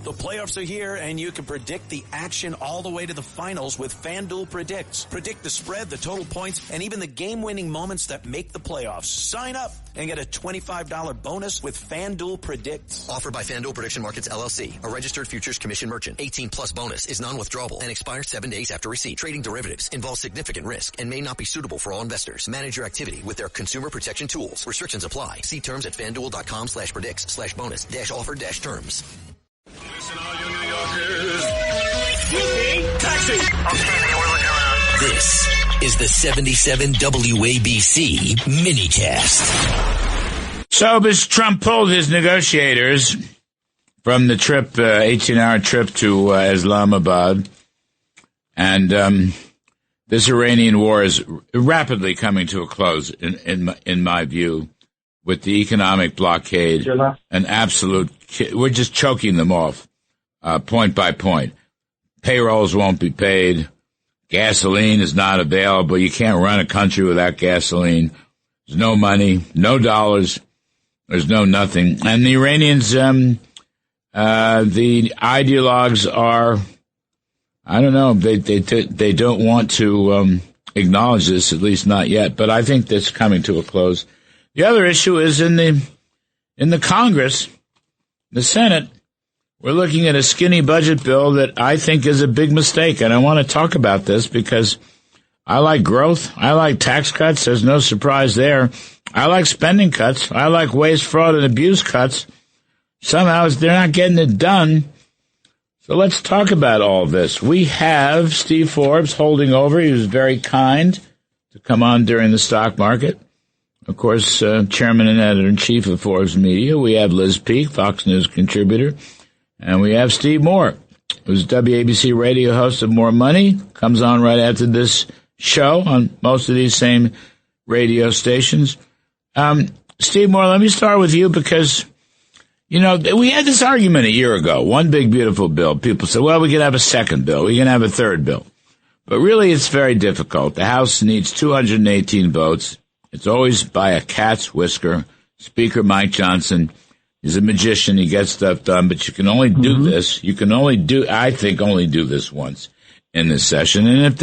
The playoffs are here, and you can predict the action all the way to the finals with FanDuel Predicts. Predict the spread, the total points, and even the game-winning moments that make the playoffs. Sign up and get a $25 bonus with FanDuel Predicts. Offered by FanDuel Prediction Markets, LLC, a registered futures commission merchant. 18-plus bonus is non-withdrawable and expires 7 days after receipt. Trading derivatives involves significant risk and may not be suitable for all investors. Manage your activity with their consumer protection tools. Restrictions apply. See terms at FanDuel.com/predicts/bonus-offer-terms. Listen, all you New Yorkers. Taxi. This is the 77 WABC minicast. So, Mr. Trump pulled his negotiators from the trip, 18-hour trip to Islamabad. And this Iranian war is rapidly coming to a close, in my view, with the economic blockade. An absolute, we're just choking them off, point by point. Payrolls won't be paid. Gasoline is not available. You can't run a country without gasoline. There's no money, no dollars. There's no nothing. And the Iranians, the ideologues are, I don't know, they don't want to acknowledge this, at least not yet. But I think that's coming to a close. The other issue is in the Congress, the Senate. We're looking at a skinny budget bill that I think is a big mistake. And I want to talk about this because I like growth. I like tax cuts. There's no surprise there. I like spending cuts. I like waste, fraud, and abuse cuts. Somehow they're not getting it done. So let's talk about all this. We have Steve Forbes holding over. He was very kind to come on during the stock market. Of course, chairman and editor-in-chief of Forbes Media. We have Liz Peek, Fox News contributor. And we have Steve Moore, who's WABC radio host of More Money, comes on right after this show on most of these same radio stations. Steve Moore, let me start with you because, you know, we had this argument a year ago. One big, beautiful bill. People said, well, we can have a second bill. We can have a third bill. But really, it's very difficult. The House needs 218 votes. It's always by a cat's whisker. Speaker Mike Johnson is a magician. He gets stuff done, but you can only do this. You can only do, I think, only do this once in this session. And if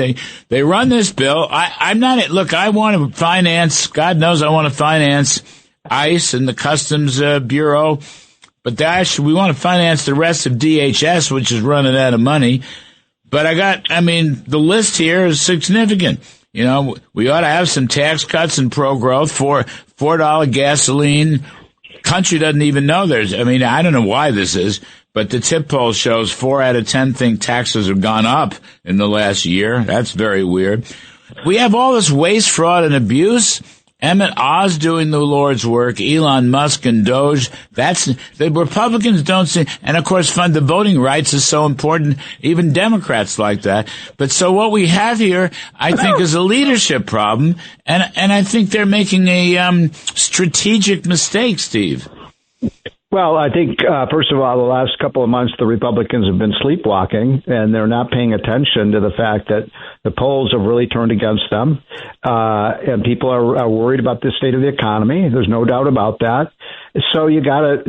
they run this bill, I'm not, look, I want to finance, God knows I want to finance ICE and the Customs Bureau, but we want to finance the rest of DHS, which is running out of money. But the list here is significant. You know, we ought to have some tax cuts and pro-growth for $4 gasoline. Country doesn't even know I don't know why this is, but the tip poll shows 4 out of 10 think taxes have gone up in the last year. That's very weird. We have all this waste, fraud, and abuse. Emmett Oz doing the Lord's work, Elon Musk and DOGE. The Republicans don't see, and of course the voting rights is so important, even Democrats like that. But so what we have here, I think, is a leadership problem, and I think they're making a strategic mistake, Steve. Well, I think, first of all, the last couple of months, the Republicans have been sleepwalking, and they're not paying attention to the fact that the polls have really turned against them, and people are worried about the state of the economy. There's no doubt about that. So you gotta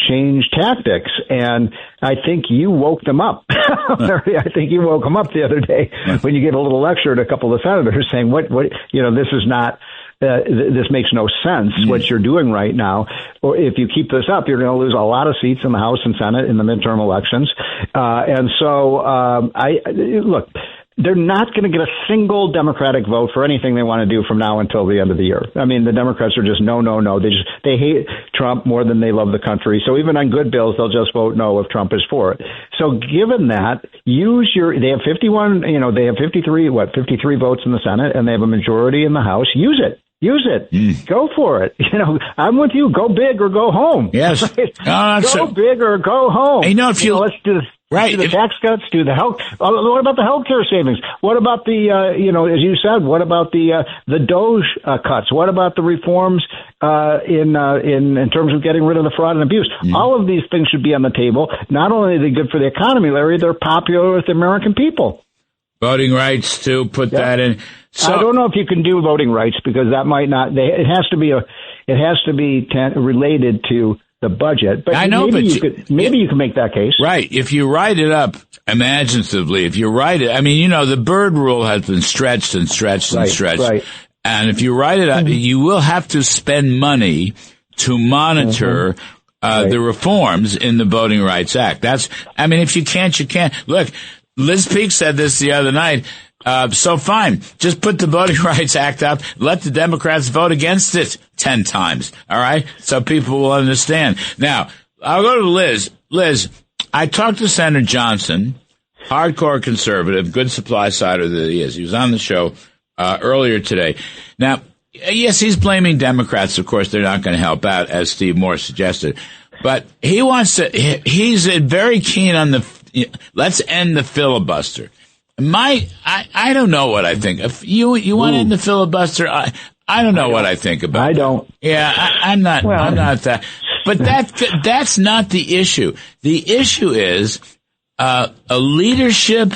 change tactics, and I think you woke them up. I think you woke them up the other day when you gave a little lecture to a couple of senators saying, this is not. This makes no sense, what you're doing right now. Or if you keep this up, you're going to lose a lot of seats in the House and Senate in the midterm elections. Look, they're not going to get a single Democratic vote for anything they want to do from now until the end of the year. I mean, the Democrats are just no. They hate Trump more than they love the country. So even on good bills, they'll just vote no if Trump is for it. So given that, they have 51, they have 53 votes in the Senate, and they have a majority in the House. Use it. Go for it. I'm with you. Go big or go home. Yes. Go big or go home. Let's do this. Right. Do the tax cuts, do the health. What about the healthcare savings? What about the, as you said, what about the DOGE cuts? What about the reforms in terms of getting rid of the fraud and abuse? All of these things should be on the table. Not only are they good for the economy, Larry, they're popular with the American people. Voting rights, to put that in. So, I don't know if you can do voting rights because that might not. It has to be related to the budget. But I know, maybe but you can make that case. Right. If you write it up imaginatively, if you write it, I mean, the Byrd rule has been stretched and stretched and stretched. Right. And if you write it up, you will have to spend money to monitor the reforms in the Voting Rights Act. If you can't, you can't. Look, Liz Peek said this the other night. So fine, just put the Voting Rights Act up, let the Democrats vote against it 10 times, all right? So people will understand. Now, I'll go to Liz. Liz, I talked to Senator Johnson, hardcore conservative, good supply sider that he is. He was on the show earlier today. Now, yes, he's blaming Democrats. Of course, they're not going to help out, as Steve Moore suggested. But he's very keen on let's end the filibuster. I don't know what I think. If you want to end the filibuster, I don't know what I think about it. I don't. Yeah, I'm not that. But that's not the issue. The issue is a leadership,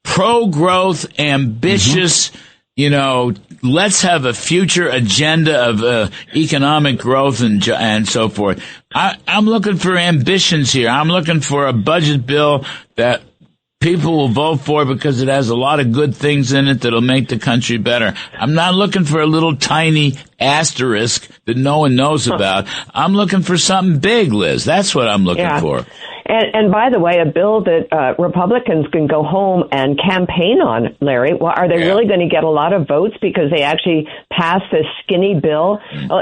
pro-growth, ambitious, let's have a future agenda of economic growth and so forth. I'm looking for ambitions here. I'm looking for a budget bill that people will vote for because it has a lot of good things in it that'll make the country better. I'm not looking for a little tiny asterisk that no one knows about. I'm looking for something big, Liz. That's what I'm looking for. And by the way, a bill that Republicans can go home and campaign on, Larry. Well, are they really going to get a lot of votes because they actually passed this skinny bill?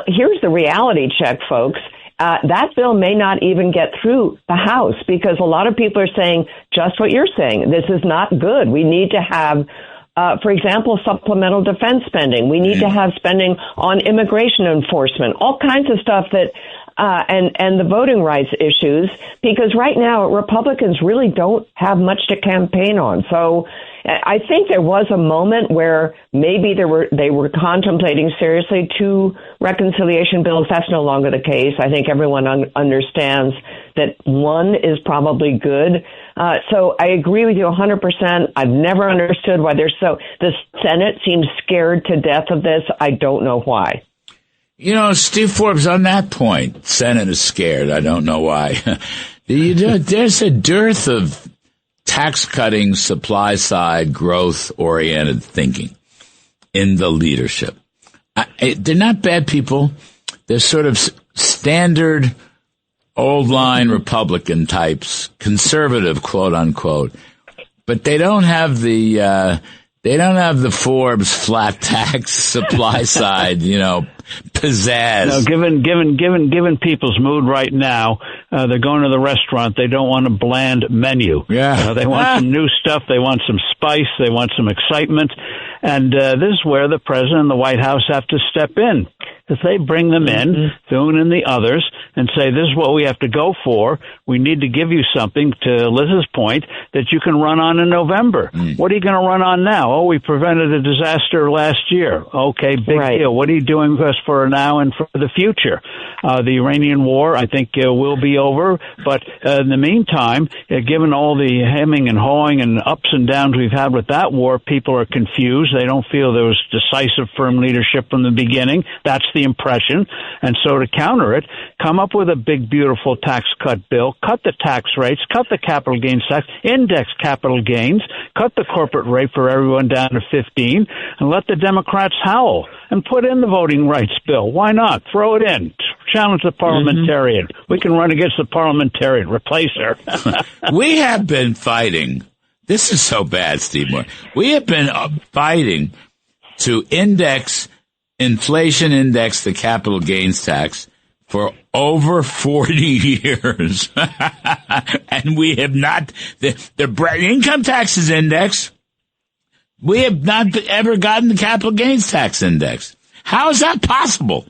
Here's the reality check, folks. That bill may not even get through the House because a lot of people are saying just what you're saying. This is not good. We need to have, for example, supplemental defense spending. We need to have spending on immigration enforcement, all kinds of stuff that, and the voting rights issues, because right now Republicans really don't have much to campaign on. So I think there was a moment where maybe they were contemplating seriously 2 reconciliation bills. That's no longer the case. I think everyone understands that one is probably good. So I agree with you 100%. I've never understood why the Senate seems scared to death of this. I don't know why. Steve Forbes, on that point, Senate is scared. I don't know why. There's a dearth of tax-cutting, supply-side, growth-oriented thinking in the leadership. They're not bad people. They're sort of standard, old-line Republican types, conservative, quote-unquote. But they don't have the Forbes flat tax supply side, pizzazz. No, given people's mood right now, they're going to the restaurant. They don't want a bland menu. Yeah. They want some new stuff. They want some spice. They want some excitement. And this is where the president and the White House have to step in. If they bring them in, Thune and the others, and say, this is what we have to go for, we need to give you something, to Liz's point, that you can run on in November. What are you going to run on now? Oh, we prevented a disaster last year. Okay, big deal. What are you doing for us for now and for the future? The Iranian war, I think, will be over. But in the meantime, given all the hemming and hawing and ups and downs we've had with that war, people are confused. They don't feel there was decisive, firm leadership from the beginning. That's the impression. And so to counter it, come up with a big, beautiful tax cut bill, cut the tax rates, cut the capital gains tax, index capital gains, cut the corporate rate for everyone down to 15, and let the Democrats howl and put in the voting rights bill. Why not? Throw it in. Challenge the parliamentarian. We can run against the parliamentarian. Replace her. We have been fighting. This is so bad, Steve Moore. We have been fighting to inflation index the capital gains tax for over 40 years. And we have not, the income tax is indexed. We have not ever gotten the capital gains tax index. How is that possible?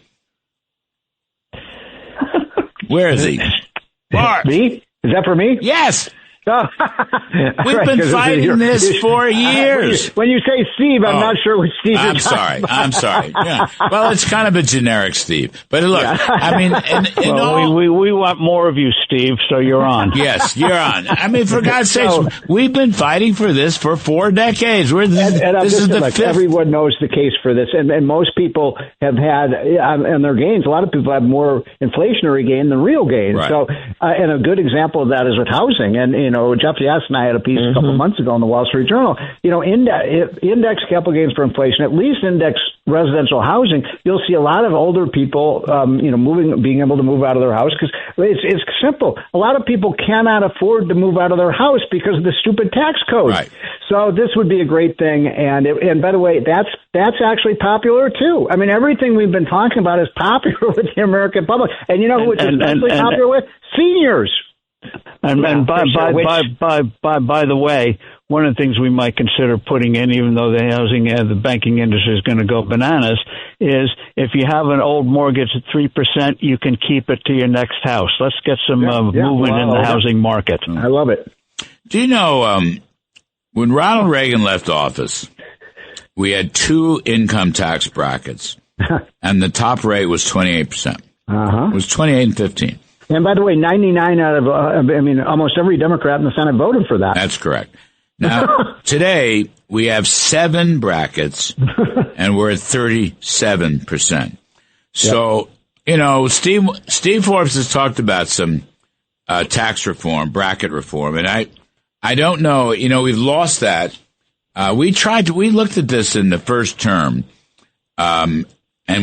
Where is he? Me? Is that for me? Yes. We've been fighting this for years. When you say Steve, I'm not sure what Steve you're talking about. I'm sorry. Yeah. Well, it's kind of a generic Steve. But look, I mean, we want more of you, Steve, so you're on. Yes, you're on. I mean, for God's sakes, we've been fighting for this for 4 decades. This is the fifth. Everyone knows the case for this, and most people have had, and their gains, a lot of people have more inflationary gain than real gain. Right. So, and a good example of that is with housing. And, Jeff Yass and I had a piece a couple months ago in the Wall Street Journal. Index capital gains for inflation, at least index residential housing, you'll see a lot of older people, being able to move out of their house because it's simple. A lot of people cannot afford to move out of their house because of the stupid tax code. Right. So this would be a great thing. And by the way, that's actually popular too. I mean, everything we've been talking about is popular with the American public. And you know who it's especially popular with? Seniors. And by the way, one of the things we might consider putting in, even though the banking industry is going to go bananas, is if you have an old mortgage at 3%, you can keep it to your next house. Let's get some movement in the housing market. I love it. Do you know when Ronald Reagan left office, we had 2 income tax brackets, and the top rate was 28%. It was 28 and 15. And by the way, 99 out of, almost every Democrat in the Senate voted for that. That's correct. Now, today, we have 7 brackets, and we're at 37%. So, Steve Forbes has talked about some tax reform, bracket reform, and I don't know, we've lost that. We looked at this in the first term, and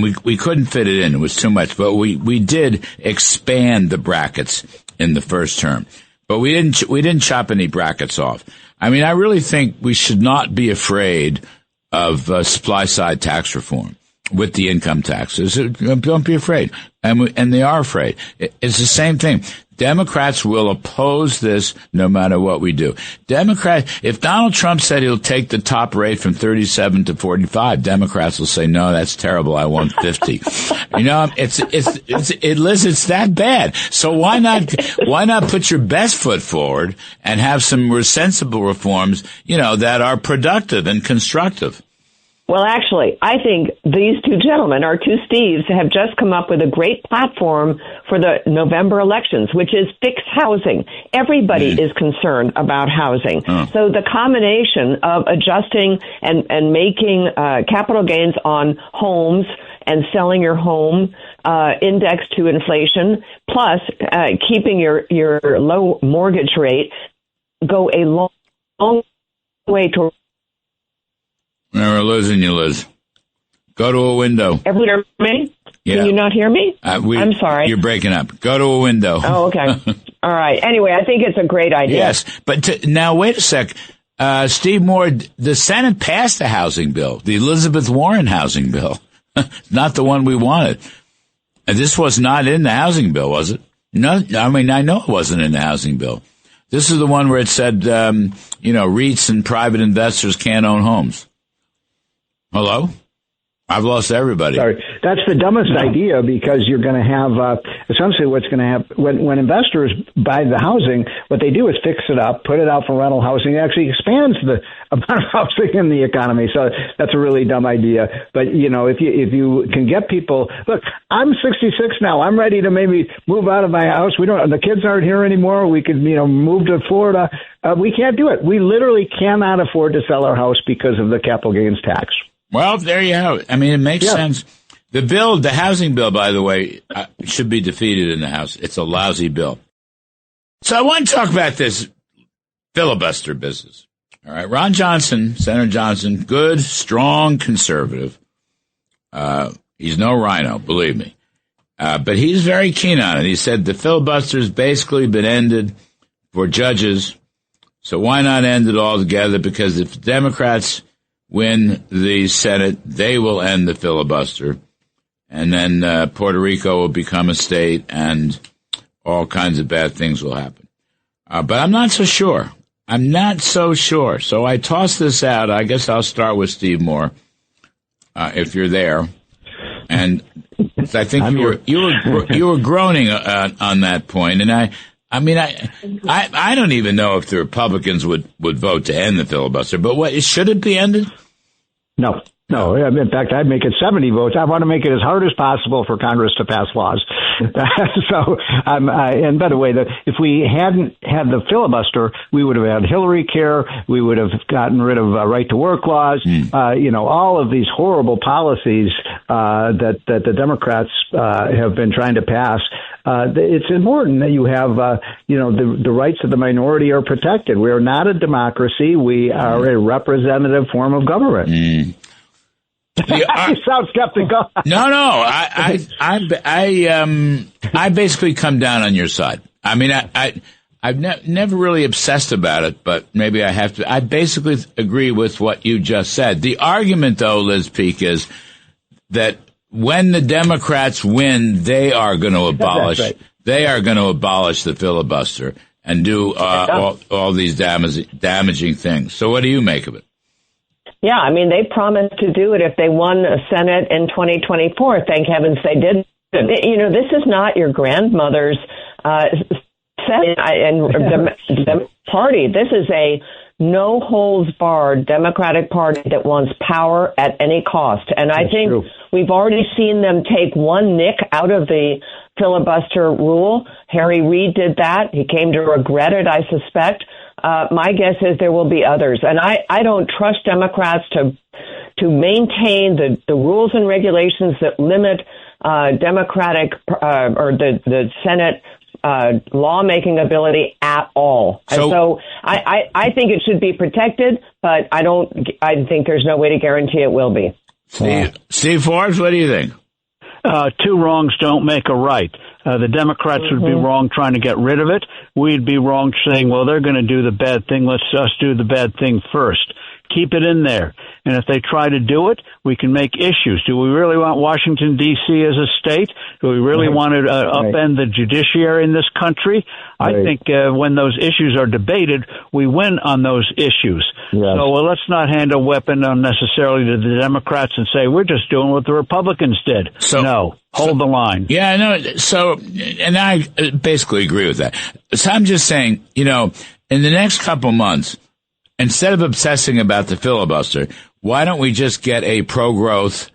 we couldn't fit it in. It was too much. But we did expand the brackets in the first term. But we didn't chop any brackets off. I mean, I really think we should not be afraid of supply side tax reform with the income taxes. Don't be afraid. And they are afraid. It's the same thing. Democrats will oppose this no matter what we do. If Donald Trump said he'll take the top rate from 37 to 45, Democrats will say, no, that's terrible. I want 50. It's that bad. So why not put your best foot forward and have some sensible reforms, that are productive and constructive? Well, actually, I think these 2 gentlemen, our 2 Steves, have just come up with a great platform for the November elections, which is fix housing. Everybody is concerned about housing. So the combination of adjusting and making capital gains on homes and selling your home indexed to inflation, plus keeping your low mortgage rate, go a long way to. We're losing you, Liz. Go to a window. Everyone hear me? Yeah. Can you not hear me? I'm sorry. You're breaking up. Go to a window. Oh, okay. All right. Anyway, I think it's a great idea. Yes, but now wait a sec. Steve Moore, the Senate passed the housing bill, the Elizabeth Warren housing bill, not the one we wanted. And this was not in the housing bill, was it? No, I mean, I know it wasn't in the housing bill. This is the one where it said, REITs and private investors can't own homes. Hello? I've lost everybody. Sorry. That's the dumbest idea because you're going to have, essentially what's going to happen when investors buy the housing, what they do is fix it up, put it out for rental housing. It actually expands the amount of housing in the economy. So that's a really dumb idea. But, if you can get people, look, I'm 66 now. I'm ready to maybe move out of my house. The kids aren't here anymore. We could, move to Florida. We can't do it. We literally cannot afford to sell our house because of the capital gains tax. Well, there you have it. I mean, it makes sense. The housing bill, by the way, should be defeated in the House. It's a lousy bill. So I want to talk about this filibuster business. All right. Ron Johnson, Senator Johnson, good, strong conservative. He's no rhino, believe me. But he's very keen on it. He said the filibuster's basically been ended for judges. So why not end it altogether? Because if Democrats win the Senate, they will end the filibuster. And then Puerto Rico will become a state and all kinds of bad things will happen. But I'm not so sure. So I tossed this out. I guess I'll start with Steve Moore, if you're there. And I think you were groaning on that point. And I mean, I don't even know if the Republicans would vote to end the filibuster, but should it be ended? No. In fact, I'd make it 70 votes. I want to make it as hard as possible for Congress to pass laws. So, and by the way, if we hadn't had the filibuster, we would have had Hillary care. We would have gotten rid of right to work laws. All of these horrible policies that the Democrats have been trying to pass. It's important that you have, the rights of the minority are protected. We are not a democracy. We are a representative form of government. You sound skeptical. No. I basically come down on your side. I mean, I've never really obsessed about it, but maybe I have to. I basically agree with what you just said. The argument, though, Liz Peek, is that when the Democrats win, they are going to abolish. Right. They are going to abolish the filibuster and do all these damaging things. So, what do you make of it? Yeah, I mean, they promised to do it if they won the Senate in 2024. Thank heavens they did. This is not your grandmother's Senate and party. This is a no-holds-barred Democratic Party that wants power at any cost. And I think we've already seen them take one nick out of the filibuster rule. Harry Reid did that. He came to regret it, I suspect. My guess is there will be others. And I don't trust Democrats to maintain the rules and regulations that limit Democratic or the Senate lawmaking ability at all. So I think it should be protected, but I think there's no way to guarantee it will be. Steve Forbes, what do you think? Two wrongs don't make a right. The Democrats would be wrong trying to get rid of it. We'd be wrong saying, well, they're going to do the bad thing. Let's us do the bad thing first. Keep it in there. And if they try to do it, we can make issues. Do we really want Washington, D.C. as a state? Do we really want to upend the judiciary in this country? I think when those issues are debated, we win on those issues. Yes. So let's not hand a weapon unnecessarily to the Democrats and say, we're just doing what the Republicans did. No. Hold the line. Yeah, I know. So, and I basically agree with that. So I'm just saying, in the next couple months, instead of obsessing about the filibuster, why don't we just get a pro-growth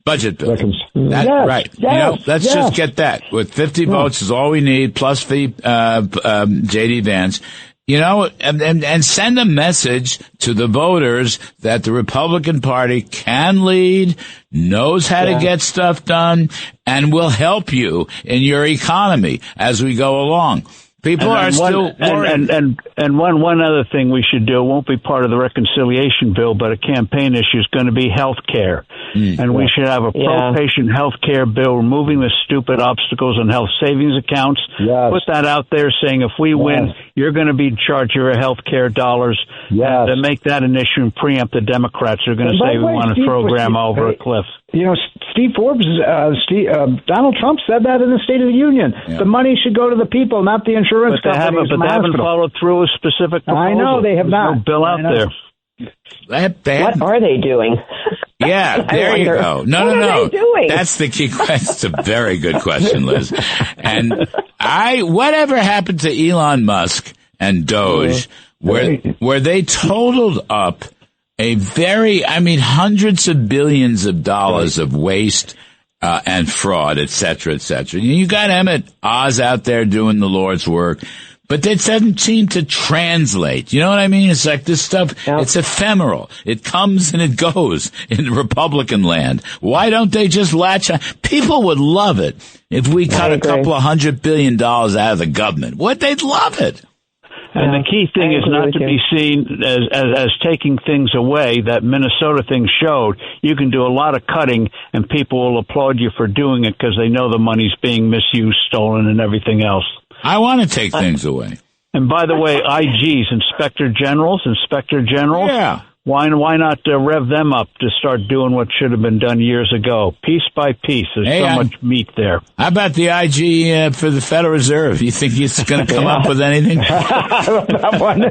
budget bill? Right. Let's just get that. With 50 votes is all we need, plus J.D. Vance. And send a message to the voters that the Republican Party can lead, knows how to get stuff done, and will help you in your economy as we go along. People are still worried. And one other thing we should do, it won't be part of the reconciliation bill, but a campaign issue is going to be health care. And we should have a pro-patient health care bill, removing the stupid obstacles on health savings accounts. Yes. Put that out there saying if we win, you're going to be in charge of your health care dollars. Yes. And make that an issue and preempt the Democrats who are going to say we want to throw grandma over a cliff. Steve Forbes, Donald Trump said that in the State of the Union. Yeah. The money should go to the people, not the insurance companies. But they haven't followed through with specific proposals. I know they have not. No bill out there. What are they doing? Yeah, there you go. No. What are they doing? That's the key question. That's a very good question, Liz. And whatever happened to Elon Musk and DOGE, where they totaled up hundreds of billions of dollars of waste and fraud, et cetera, et cetera. You got Emmett Oz out there doing the Lord's work, but that doesn't seem to translate. You know what I mean? It's like this stuff, it's ephemeral. It comes and it goes in Republican land. Why don't they just latch on? People would love it if we cut a couple of $100 billion out of the government. They'd love it. And the key thing is not to be seen as taking things away. That Minnesota thing showed you can do a lot of cutting and people will applaud you for doing it because they know the money's being misused, stolen, and everything else. I want to take things away. And by the way, IGs, Inspector Generals, Why not rev them up to start doing what should have been done years ago, piece by piece? There's much meat there. How about the IG for the Federal Reserve? You think he's going to come up with anything? That one.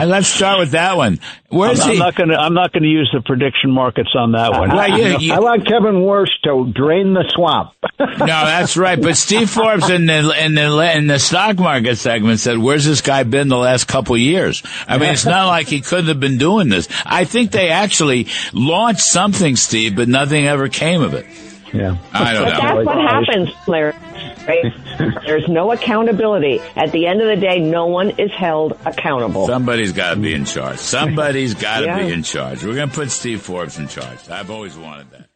Let's start with that one. Where's he? I'm not going to use the prediction markets on that one. I want Kevin Warsh to drain the swamp. No, that's right. But Steve Forbes in the stock market segment said, "Where's this guy been the last couple of years?" I mean, it's not like he couldn't have been doing this. I think they actually launched something, Steve, but nothing ever came of it. Yeah, I don't know. That's what happens, Larry. Right? There's no accountability. At the end of the day, no one is held accountable. Somebody's got to be in charge. Somebody's got to be in charge. We're going to put Steve Forbes in charge. I've always wanted that.